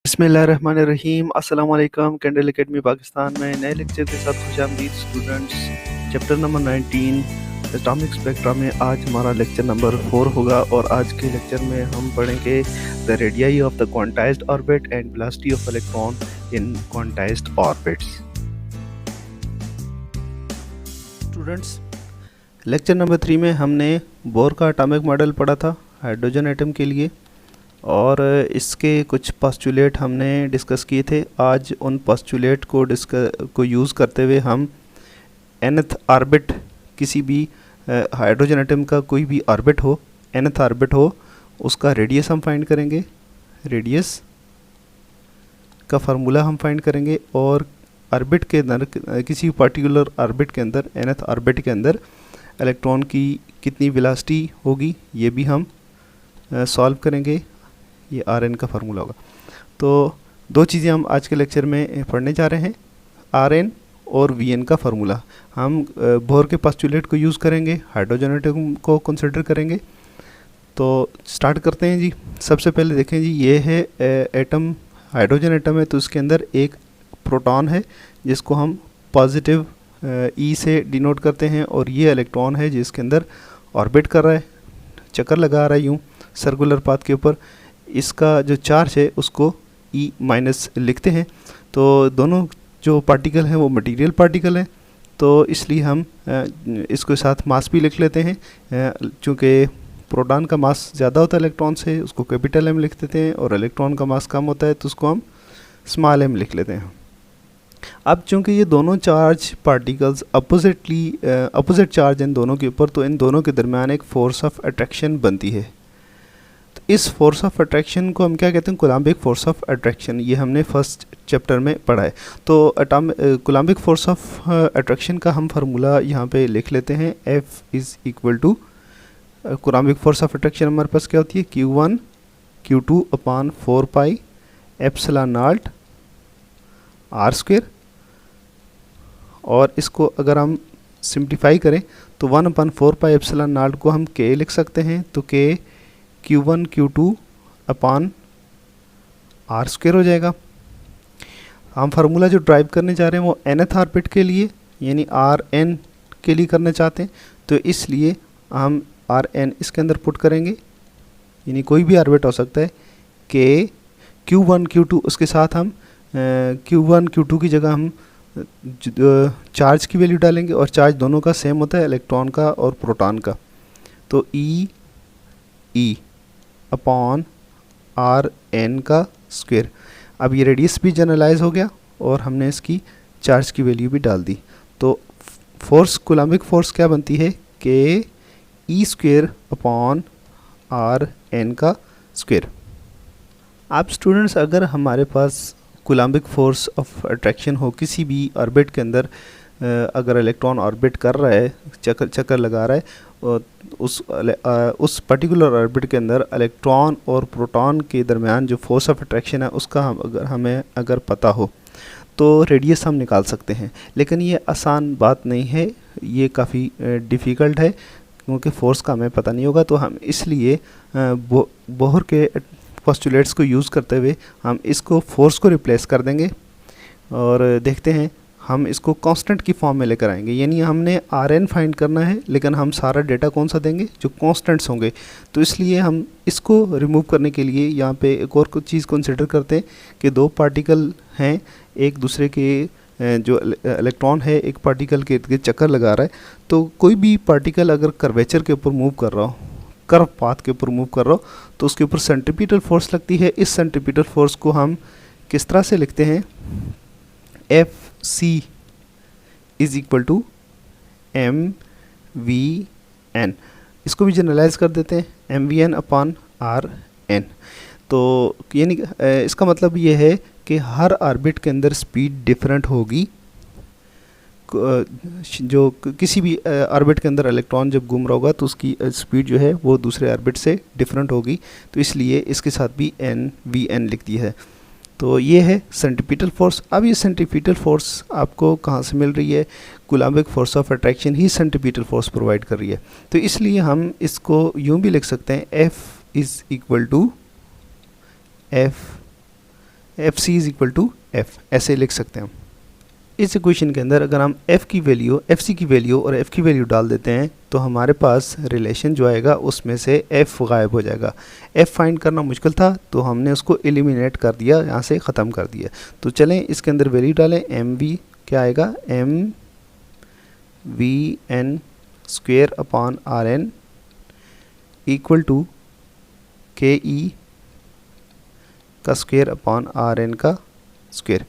बिस्मिल्लाहिर्रहमानिर्रहीम। अस्सलाम वालेकुम। कैंडल एकेडमी पाकिस्तान में नए लेक्चर के साथ खुशामदीद students. Chapter number 19 atomic spectra में आज हमारा लेक्चर नंबर 4 होगा और आज के लेक्चर में हम पढ़ेंगे the radii of the quantized orbit and velocity of electron in quantized orbits. Students, lecture number 3 में हमने बोर का एटॉमिक मॉडल पढ़ा था हाइड्रोजन एटम के लिए और इसके कुछ पोस्टुलेट हमने डिस्कस किए थे। आज उन पोस्टुलेट को यूज़ करते हुए हम nth ऑर्बिट, किसी भी हाइड्रोजन एटम का कोई भी ऑर्बिट हो, nth ऑर्बिट हो, उसका रेडियस हम फाइंड करेंगे। रेडियस का फार्मूला हम फाइंड करेंगे और ऑर्बिट के अंदर, किसी पर्टिकुलर ऑर्बिट के अंदर, nth ऑर्बिट के अंदर इलेक्ट्रॉन की कितनी वेलोसिटी होगी ये भी हम सॉल्व करेंगे। ये Rn का फार्मूला होगा। तो दो चीज़ें हम आज के लेक्चर में पढ़ने जा रहे हैं, Rn और Vn का फार्मूला। हम बोर के पोस्टुलेट को यूज़ करेंगे, हाइड्रोजन एटम को कंसिडर करेंगे। तो स्टार्ट करते हैं जी। सबसे पहले देखें जी, ये है एटम, हाइड्रोजन एटम है तो उसके अंदर एक प्रोटॉन है जिसको हम पॉजिटिव E से डिनोट करते हैं और ये इलेक्ट्रॉन है जिसके अंदर ऑर्बिट कर रहा है, चक्कर लगा रहा है यूँ सर्कुलर पाथ के ऊपर। इसका जो चार्ज है उसको E- लिखते हैं। तो दोनों जो पार्टिकल हैं वो मटेरियल पार्टिकल हैं, तो इसलिए हम इसको साथ मास भी लिख लेते हैं। चूँकि प्रोटॉन का मास ज़्यादा होता है इलेक्ट्रॉन से, उसको कैपिटल M लिख देते हैं, और इलेक्ट्रॉन का मास कम होता है तो उसको हम स्मॉल m लिख लेते हैं। अब चूँकि ये दोनों charge particles opposite charge in दोनों के ऊपर, तो इन दोनों के दरमियान एक फोर्स ऑफ अट्रैक्शन बनती है। तो इस फोर्स ऑफ अट्रैक्शन को हम क्या कहते हैं? Coulombic force of attraction. ये हमने फर्स्ट चैप्टर में पढ़ा है। तो कूलम्बिक फोर्स ऑफ अट्रैक्शन का हम फार्मूला यहाँ पे लिख लेते हैं। F is equal to, coulombic force of attraction हमारे पास क्या होती है? Q1 Q2 upon 4 pi epsilon naught R square. और इसको अगर हम सिंप्लीफाई करें तो 1/4 पाई एप्सिलॉन नॉट को हम K लिख सकते हैं। तो K Q1 Q2 upon R square हो जाएगा। हम फार्मूला जो ड्राइव करने जा रहे हैं वो nth ऑर्बिट के लिए यानी Rn के लिए करना चाहते हैं, तो इसलिए हम Rn इसके अंदर पुट करेंगे, यानी कोई भी ऑर्बिट हो सकता है। K Q1 Q2, उसके साथ हम Q1 Q2 की जगह हम चार्ज की वैल्यू डालेंगे, और चार्ज दोनों का सेम होता है, इलेक्ट्रॉन का और प्रोटॉन का। तो E अपॉन Rn का स्क्वायर। अब ये रेडियस भी जनरलाइज हो गया और हमने इसकी चार्ज की वैल्यू भी डाल दी। तो फोर्स, कूलम्बिक फोर्स क्या बनती है? K E square upon Rn का स्क्वायर। अब स्टूडेंट्स, अगर हमारे पास कूलम्बिक फोर्स ऑफ अट्रैक्शन हो किसी भी ऑर्बिट के अंदर, अगर इलेक्ट्रॉन ऑर्बिट कर रहा है, चक्कर लगा रहा है, और उस पर्टिकुलर ऑर्बिट के अंदर इलेक्ट्रॉन और प्रोटॉन के दरमियान जो फोर्स ऑफ अट्रैक्शन है उसका हमें अगर पता हो तो रेडियस हम निकाल सकते हैं। लेकिन ये आसान बात नहीं है, ये काफ़ी डिफ़िकल्ट है, क्योंकि फोर्स का हमें पता नहीं होगा। तो हम इसलिए बोहर के पोस्टुलेट्स को यूज़ करते हुए हम इसको फोर्स को रिप्लेस कर देंगे और देखते हैं हम इसको कांस्टेंट की फॉर्म में लेकर आएंगे। यानी हमने Rn फाइंड करना है, लेकिन हम सारा डेटा कौन सा देंगे? जो कांस्टेंट्स होंगे। तो इसलिए हम इसको रिमूव करने के लिए यहाँ पे एक और कुछ चीज़ कंसिडर करते हैं कि दो पार्टिकल हैं, एक दूसरे के जो इलेक्ट्रॉन है एक पार्टिकल के इर्द गिर्द चक्कर लगा रहा है। तो कोई भी पार्टिकल अगर कर्वेचर के ऊपर मूव कर रहा हो, कर्व पाथ के ऊपर मूव कर रहा हो, तो उसके ऊपर सेंट्रीपिटल फोर्स लगती है। इस सेंट्रीपिटल फोर्स को हम किस तरह से लिखते हैं? Fc is equal to mvn। इसको भी जनरलाइज कर देते हैं, mvn अपॉन Rn। तो यानी इसका मतलब ये है कि हर ऑर्बिट के अंदर स्पीड डिफरेंट होगी। जो किसी भी ऑर्बिट के अंदर इलेक्ट्रॉन जब घूम रहा होगा तो उसकी स्पीड जो है वो दूसरे ऑर्बिट से डिफरेंट होगी, तो इसलिए इसके साथ भी mvn लिख दिया है। तो ये है सेंट्रीपिटल फोर्स। अब ये सेंट्रीपिटल फोर्स आपको कहाँ से मिल रही है? Coulombic force of attraction he centripetal force provide कर रही है। तो इसलिए हम इसको यूँ भी लिख सकते हैं, F is equal to F F C is equal to F, ऐसे लिख सकते हैं हम। इस इक्वेशन के अंदर अगर हम एफ की वैल्यू, एफ सी की वैल्यू और एफ की वैल्यू डाल देते हैं तो हमारे पास रिलेशन जो आएगा उसमें से एफ गायब हो जाएगा। एफ फाइंड करना मुश्किल था तो हमने उसको एलिमिनेट कर दिया, यहाँ से ख़त्म कर दिया। तो चलें इसके अंदर वैल्यू डालें, एम वी क्या आएगा, M V N square upon R N equal to K E का स्क्वेयर अपॉन आर एन का स्क्वेयर।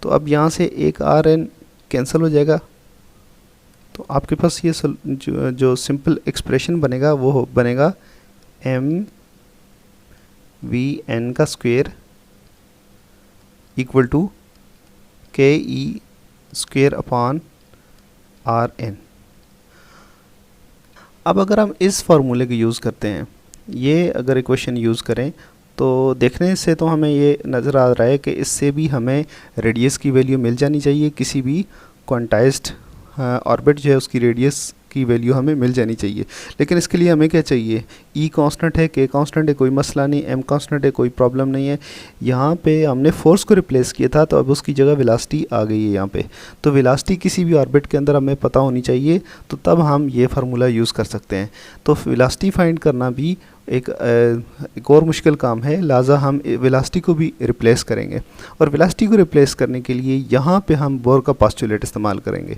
तो अब यहाँ से एक आर एन कैंसिल हो जाएगा, तो आपके पास ये जो सिंपल एक्सप्रेशन बनेगा वो बनेगा एम वी एन का square equal to K E square upon R N. अब अगर हम इस फार्मूले को यूज़ करते हैं, ये अगर इक्वेशन यूज़ करें तो देखने से तो हमें ये नज़र आ रहा है कि इससे भी हमें रेडियस की वैल्यू मिल जानी चाहिए, किसी भी क्वांटाइज्ड ऑर्बिट जो है उसकी रेडियस की वैल्यू हमें मिल जानी चाहिए। लेकिन इसके लिए हमें क्या चाहिए, ई कांस्टेंट है, के कांस्टेंट है, कोई मसला नहीं, एम कांस्टेंट है, कोई प्रॉब्लम नहीं है। यहाँ पे हमने फोर्स को रिप्लेस किया था तो अब उसकी जगह वेलोसिटी आ गई है यहाँ पे। तो वेलोसिटी किसी भी ऑर्बिट के अंदर हमें पता होनी चाहिए, तो तब हम ये फार्मूला यूज़ कर सकते हैं। तो वेलोसिटी फाइंड करना भी एक और मुश्किल काम है, लिहाजा हम वेलोसिटी को भी रिप्लेस करेंगे। और वेलोसिटी को रिप्लेस करने के लिए यहाँ पे हम बोर का पोस्टुलेट इस्तेमाल करेंगे।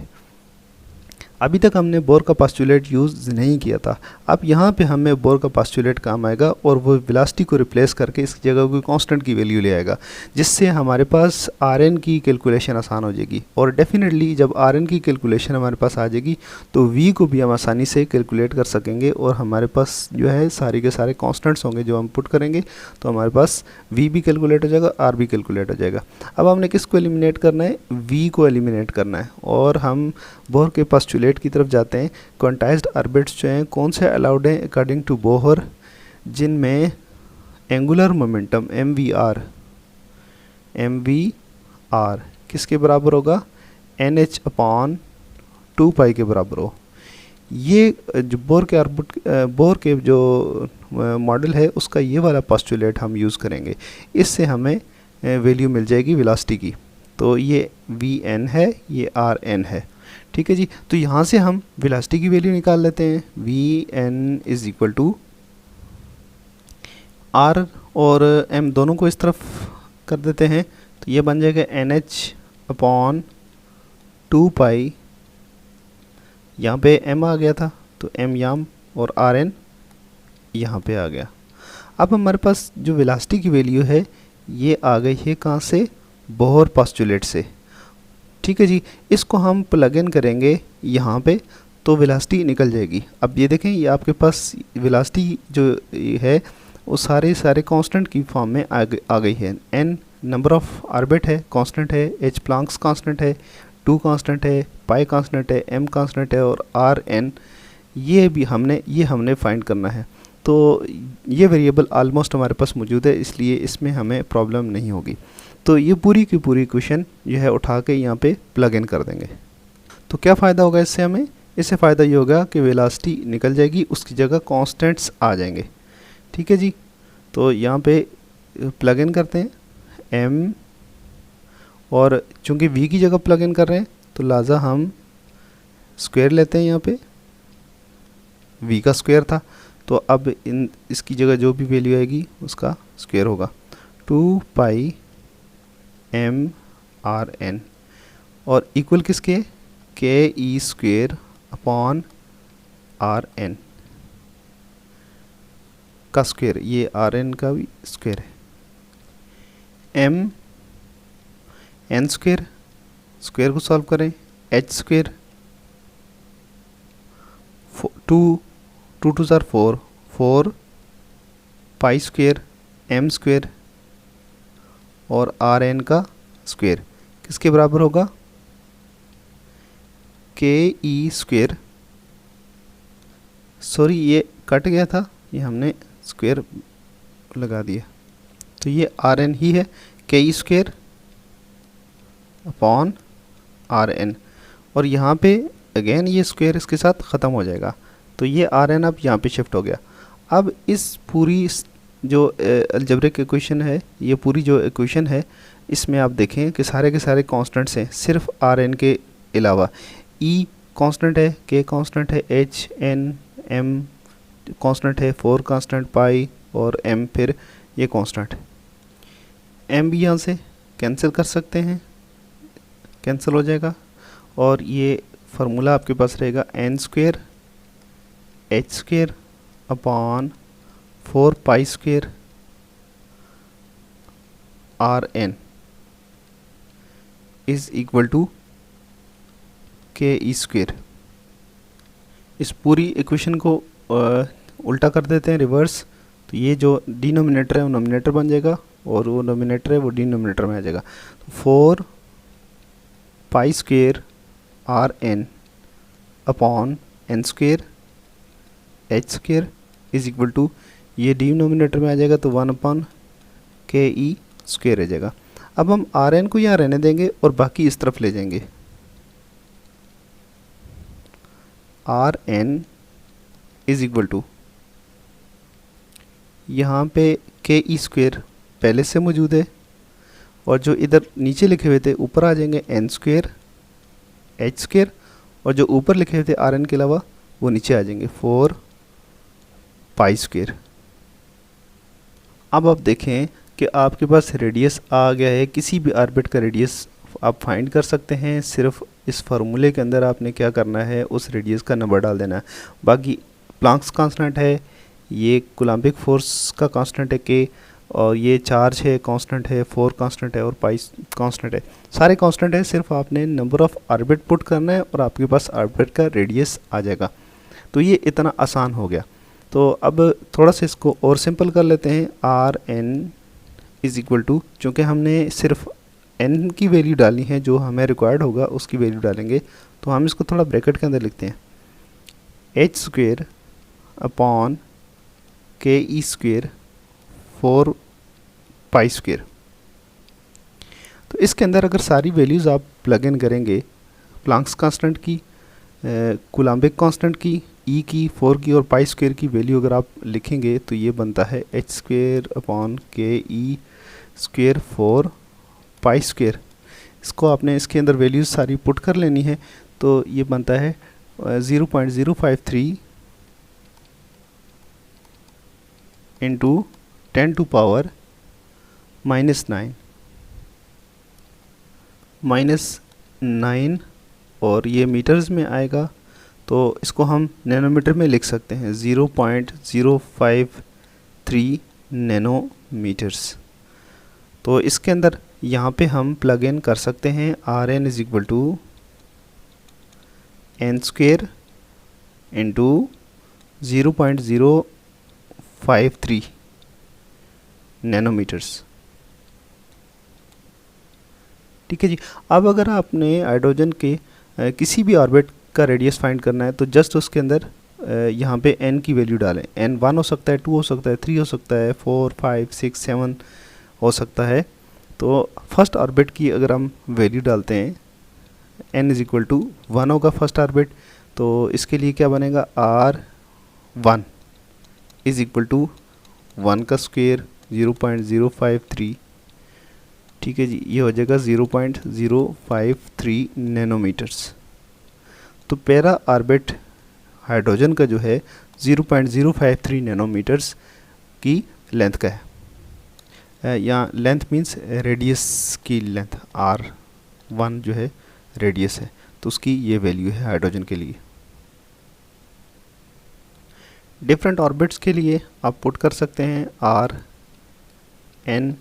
अभी तक हमने बोर का पोस्टुलेट यूज़ नहीं किया था, अब यहाँ पे हमें बोर का पोस्टुलेट काम आएगा और वो वेलोसिटी को रिप्लेस करके इस जगह कोई कांस्टेंट की वैल्यू ले आएगा, जिससे हमारे पास आर एन की कैलकुलेशन आसान हो जाएगी। और डेफिनेटली जब आर एन की कैलकुलेशन हमारे पास आ जाएगी तो वी को भी हम आसानी से कैलकुलेट कर सकेंगे और हमारे पास जो है सारे के सारे कॉन्स्टेंट्स होंगे जो हम पुट करेंगे, तो हमारे पास वी भी कैलकुलेट हो जाएगा, आर भी कैलकुलेट हो जाएगा। अब हमने किसको एलिमिनेट करना है, वी को एलिमिनेट करना है। और हम बोहर के पोस्टुलेट की तरफ जाते हैं। क्वांटाइज्ड ऑर्बिट्स जो हैं कौन से अलाउड हैं अकॉर्डिंग टू बोहर, जिनमें angular momentum M V R किसके बराबर होगा, एन एच अपॉन 2 पाई के बराबर हो। ये जो बोहर के जो मॉडल है उसका ये वाला पोस्टुलेट हम यूज़ करेंगे, इससे हमें वैल्यू मिल जाएगी वेलोसिटी की। तो ये वी एन है, ये आर एन है, ठीक है जी। तो यहाँ से हम वेलोसिटी की वैल्यू निकाल लेते हैं, V N is equal to R और एम दोनों को इस तरफ कर देते हैं, तो ये बन जाएगा एन एच अपॉन 2 पाई, यहाँ पे एम आ गया था तो एम यहाँ और आर एन यहाँ पे आ गया। अब हमारे पास जो वेलोसिटी की वैल्यू है ये आ गई है कहाँ से, बोहर पोस्टुलेट से, ठीक है जी। इसको हम प्लग इन करेंगे यहाँ पे तो वेलोसिटी निकल जाएगी। अब ये देखें, ये आपके पास वेलोसिटी जो है वो सारे कांस्टेंट की फॉर्म में आ गई है। एन नंबर ऑफ ऑर्बिट है, कांस्टेंट है, एच प्लैंक्स कांस्टेंट है, 2 कांस्टेंट है, पाई कांस्टेंट है, एम कांस्टेंट है और आर एन ये हमने फाइंड करना है। तो ये वेरिएबल ऑलमोस्ट हमारे पास मौजूद है, इसलिए इसमें हमें प्रॉब्लम नहीं होगी। तो ये पूरी की पूरी इक्वेशन जो है उठा के यहाँ पे प्लग इन कर देंगे। तो क्या फ़ायदा होगा इससे हमें, इससे फ़ायदा ये होगा कि वेलोसिटी निकल जाएगी, उसकी जगह कांस्टेंट्स आ जाएंगे, ठीक है जी। तो यहाँ पे प्लग इन करते हैं एम, और चूँकि वी की जगह प्लग इन कर रहे हैं तो लिहाजा हम स्क्वायर लेते हैं, यहाँ पे वी का स्क्वायर था तो अब इसकी जगह जो भी वैल्यू आएगी उसका स्क्वायर होगा, 2 पाई एम आर एन और इक्वल किसके, के E square upon R N का स्क्वायर, ये आर एन का भी स्क्वायर है, एम एन स्क्वायर, स्क्वायर को सॉल्व करें, एच स्क्वायर, 2 2 ज़ार 4, 4 पाई स्क्वायर एम स्क्वायर और आर एन का स्क्वायर किसके बराबर होगा, के ई स्क्वायर, सॉरी ये कट गया था, ये हमने स्क्वायर लगा दिया, तो ये आर एन ही है, के E square upon R N, और यहाँ पे अगेन ये स्क्वायर इसके साथ ख़त्म हो जाएगा, तो ये आर एन अब यहाँ पे शिफ्ट हो गया। अब इस पूरी जो अलजेब्रिक इक्वेशन है, ये पूरी जो इक्वेशन है, इसमें आप देखें कि सारे के सारे कांस्टेंट्स हैं सिर्फ आर एन के अलावा। ई कांस्टेंट है, के कांस्टेंट है, एच एन एम कांस्टेंट है, 4 कांस्टेंट, पाई और एम फिर ये कांस्टेंट। एम भी यहाँ से कैंसिल कर सकते हैं, कैंसिल हो जाएगा और ये फार्मूला आपके पास रहेगा N square H square upon 4 pi square R N is equal to K E square. इस पूरी इक्वेशन को उल्टा कर देते हैं, रिवर्स, तो ये जो डिनोमिनेटर है वो नोमिनेटर बन जाएगा और वो नोमिनेटर है वो डिनोमिनेटर में आ जाएगा। तो 4 pi square R N upon N square H square is equal to, ये डिनोमिनेटर में आ जाएगा तो 1 अपॉन के ई स्क्वेयर आ जाएगा। अब हम आर एन को यहाँ रहने देंगे और बाकी इस तरफ ले जाएंगे। R N is equal to, यहाँ पे के ई स्क्वेयर पहले से मौजूद है और जो इधर नीचे लिखे हुए थे ऊपर आ जाएंगे एन स्क्वेयर एच स्क्वेयर और जो ऊपर लिखे हुए थे आर एन के अलावा वो नीचे आ जाएंगे 4 पाई स्क्वेयर। अब आप देखें कि आपके पास रेडियस आ गया है, किसी भी ऑर्बिट का रेडियस आप फाइंड कर सकते हैं। सिर्फ इस फार्मूले के अंदर आपने क्या करना है, उस रेडियस का नंबर डाल देना है। बाकी प्लैंक्स कांस्टेंट है, ये कूलम्बिक फोर्स का कांस्टेंट है के, और ये चार्ज है कांस्टेंट है, 4 कांस्टेंट है और पाई कांस्टेंट है, सारे कांस्टेंट है। सिर्फ आपने नंबर ऑफ ऑर्बिट पुट करना है और आपके पास ऑर्बिट का रेडियस आ जाएगा। तो ये इतना आसान हो गया। तो अब थोड़ा सा इसको और सिंपल कर लेते हैं। R N is equal to, चूँकि हमने सिर्फ एन की वैल्यू डाली है, जो हमें रिक्वायर्ड होगा उसकी वैल्यू डालेंगे, तो हम इसको थोड़ा ब्रैकेट के अंदर लिखते हैं, एच स्क्वेयर अपॉन के ई स्क्वेयर 4 पाई स्क्वेयर। तो इसके अंदर अगर सारी वैल्यूज़ आप प्लग इन करेंगे, प्लैंक्स कांस्टेंट की, कूलम्बिक कांस्टेंट की, ई की, 4 की और पाई स्क्वेयर की वैल्यू अगर आप लिखेंगे तो ये बनता है एच स्क्वेयर अपॉन के ई स्क्वेयर 4 पाई स्क्वेयर। इसको आपने इसके अंदर वैल्यूज़ सारी पुट कर लेनी है, तो ये बनता है 0.053 इंटू 10 टू पावर -9 और ये मीटर्स में आएगा, तो इसको हम नैनोमीटर में लिख सकते हैं 0.053 नैनोमीटर्स। तो इसके अंदर यहाँ पे हम प्लग इन कर सकते हैं R N is equal to N square into 0.053 nanometres. ठीक है जी। अब अगर आपने हाइड्रोजन के किसी भी ऑर्बिट का रेडियस फाइंड करना है तो जस्ट उसके अंदर यहाँ पे n की वैल्यू डालें। n 1 हो सकता है, 2 हो सकता है, 3 हो सकता है, 4 5 6 7 हो सकता है। तो फर्स्ट ऑर्बिट की अगर हम वैल्यू डालते हैं, n इज इक्वल टू 1 होगा फर्स्ट ऑर्बिट, तो इसके लिए क्या बनेगा, r1 इज इक्वल टू 1 का स्क्वेयर 0.053। ठीक है जी, ये हो जाएगा 0.053 नैनोमीटर्स। तो पैरा ऑर्बिट हाइड्रोजन का जो है 0.053 नैनोमीटर्स की लेंथ का है। यहाँ लेंथ मींस रेडियस की लेंथ, r1 जो है रेडियस है, तो उसकी ये वैल्यू है हाइड्रोजन के लिए। डिफरेंट ऑर्बिट्स के लिए आप पुट कर सकते हैं r n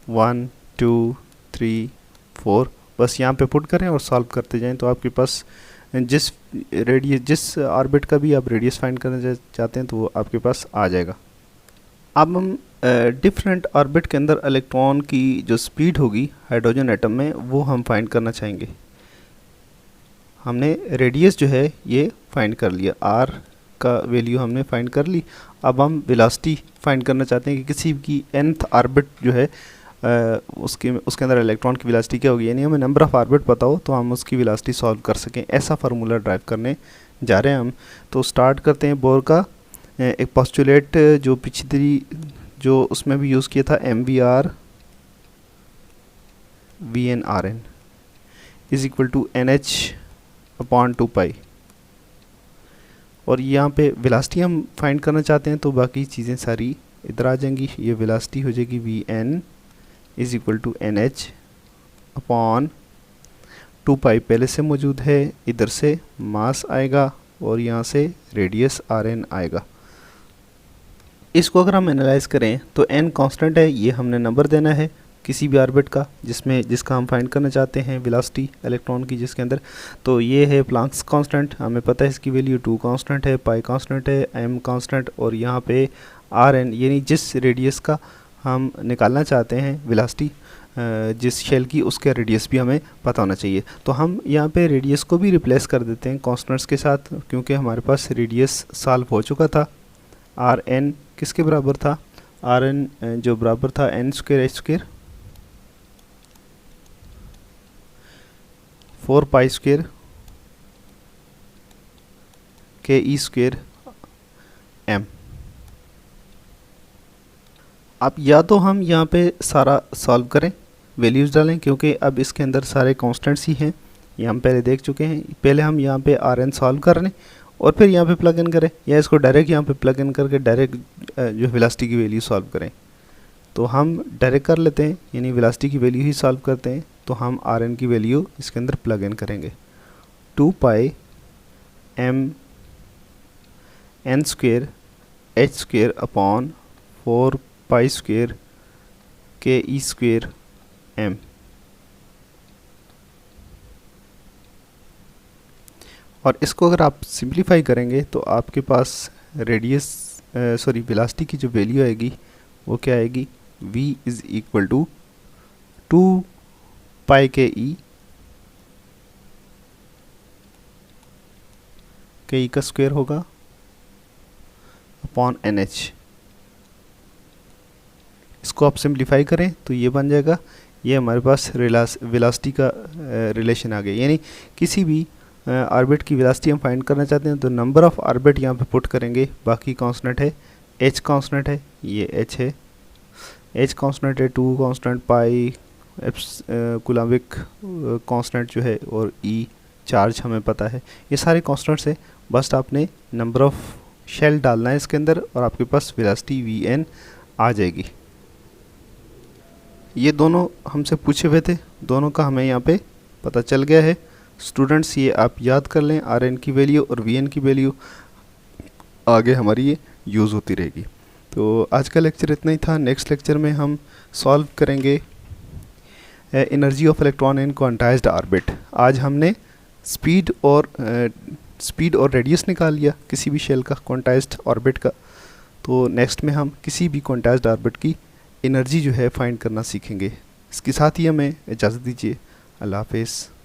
1 2 3 4, बस यहाँ पे पुट करें और सॉल्व करते जाएं, तो आपके पास जिस ऑर्बिट का भी आप रेडियस फाइंड करना चाहते हैं तो वो आपके पास आ जाएगा। अब हम डिफरेंट ऑर्बिट के अंदर इलेक्ट्रॉन की जो स्पीड होगी हाइड्रोजन एटम में वो हम फाइंड करना चाहेंगे। हमने रेडियस जो है ये फाइंड कर लिया, r का वैल्यू हमने फाइंड कर ली। अब हम वेलोसिटी फाइंड करना चाहते हैं कि किसी की nth ऑर्बिट जो है उसके अंदर इलेक्ट्रॉन की वेलोसिटी क्या होगी, यानी हमें नंबर ऑफ़ ऑर्बिट पता हो तो हम उसकी वेलोसिटी सॉल्व कर सकें। ऐसा फार्मूला ड्राइव करने जा रहे हैं हम। तो स्टार्ट करते हैं बोर का एक पोस्टुलेट जो पिछली जो उसमें भी यूज़ किया था, MVR VNRN is equal to NH upon 2 और यहाँ पे वेलोसिटी हम फाइंड करना चाहते हैं तो बाकी चीज़ें सारी इधर आ जाएंगी। ये वेलोसिटी हो जाएगी VN is equal to NH upon 2 पहले से मौजूद है, इधर से मास आएगा और यहाँ से रेडियस RN आएगा। इसको अगर हम एनालाइज करें तो n कांस्टेंट है, ये हमने नंबर देना है किसी भी ऑर्बिट का जिसका हम फाइंड करना चाहते हैं वेलोसिटी इलेक्ट्रॉन की जिसके अंदर। तो ये है प्लांक्स कांस्टेंट, हमें पता है इसकी वैल्यू 2 कांस्टेंट है, पाई कांस्टेंट है, m कांस्टेंट और यहाँ पे RN यानी जिस रेडियस का हम निकालना चाहते हैं वेलोसिटी जिस शेल की, उसका रेडियस भी हमें पता होना चाहिए। तो हम यहाँ पे रेडियस को भी रिप्लेस कर देते हैं कांस्टेंट्स के साथ, क्योंकि हमारे पास रेडियस सॉल्व हो चुका था। RN किसके बराबर था? RN जो बराबर था n² h² 4π² ke² m। अब या तो हम यहाँ पे सारा सॉल्व करें, वैल्यूज़ डालें, क्योंकि अब इसके अंदर सारे कांस्टेंट्स ही हैं, ये हम पहले देख चुके हैं। पहले हम यहाँ पे RN सॉल्व कर लें और फिर यहाँ पे प्लग इन करें, या इसको डायरेक्ट यहाँ पे प्लग इन करके डायरेक्ट जो वेलोसिटी की वैल्यू सॉल्व करें। तो हम डायरेक्ट कर लेते हैं, यानी वेलोसिटी की वैल्यू ही सॉल्व करते हैं। तो हम RN की वैल्यू इसके अंदर प्लग इन करेंगे, 2 m n² h² upon 4π² ke² m। और इसको अगर आप सिंप्लीफाई करेंगे तो आपके पास वेलोसिटी की जो वैल्यू आएगी वो क्या आएगी? v is equal to 2 ke का स्क्वायर होगा अपॉन NH। इसको आप सिंप्लीफाई करें तो ये बन जाएगा, ये हमारे पास वेलोसिटी का रिलेशन आ गया। यानी किसी भी ऑर्बिट की वेलोसिटी हम फाइंड करना चाहते हैं तो नंबर ऑफ ऑर्बिट यहाँ पे पुट करेंगे, बाकी कांस्टेंट है, h कांस्टेंट है, ये h है, h कांस्टेंट है, 2 कांस्टेंट, पाई कूलम्बिक कांस्टेंट जो है, और E चार्ज हमें पता है। ये सारे कांस्टेंट्स है, बस आपने नंबर ऑफ शेल डालना है इसके अंदर और आपके पास वेलोसिटी VN आ जाएगी। ये दोनों हमसे पूछे हुए थे, दोनों का हमें यहाँ पे पता चल गया है। स्टूडेंट्स ये आप याद कर लें, RN की वैल्यू और VN की वैल्यू, आगे हमारी ये यूज़ होती रहेगी। तो आज का लेक्चर इतना ही था। नेक्स्ट लेक्चर में हम सॉल्व करेंगे energy of electron in quantized orbit. आज हमने स्पीड और रेडियस निकाल लिया किसी भी शेल का क्वांटाइज्ड ऑर्बिट का। तो नेक्स्ट में हम किसी भी क्वांटाइज्ड ऑर्बिट की एनर्जी जो है फाइंड करना सीखेंगे। इसके साथ ही हमें इजाज़त दीजिए। अल्लाह हाफ़िज़।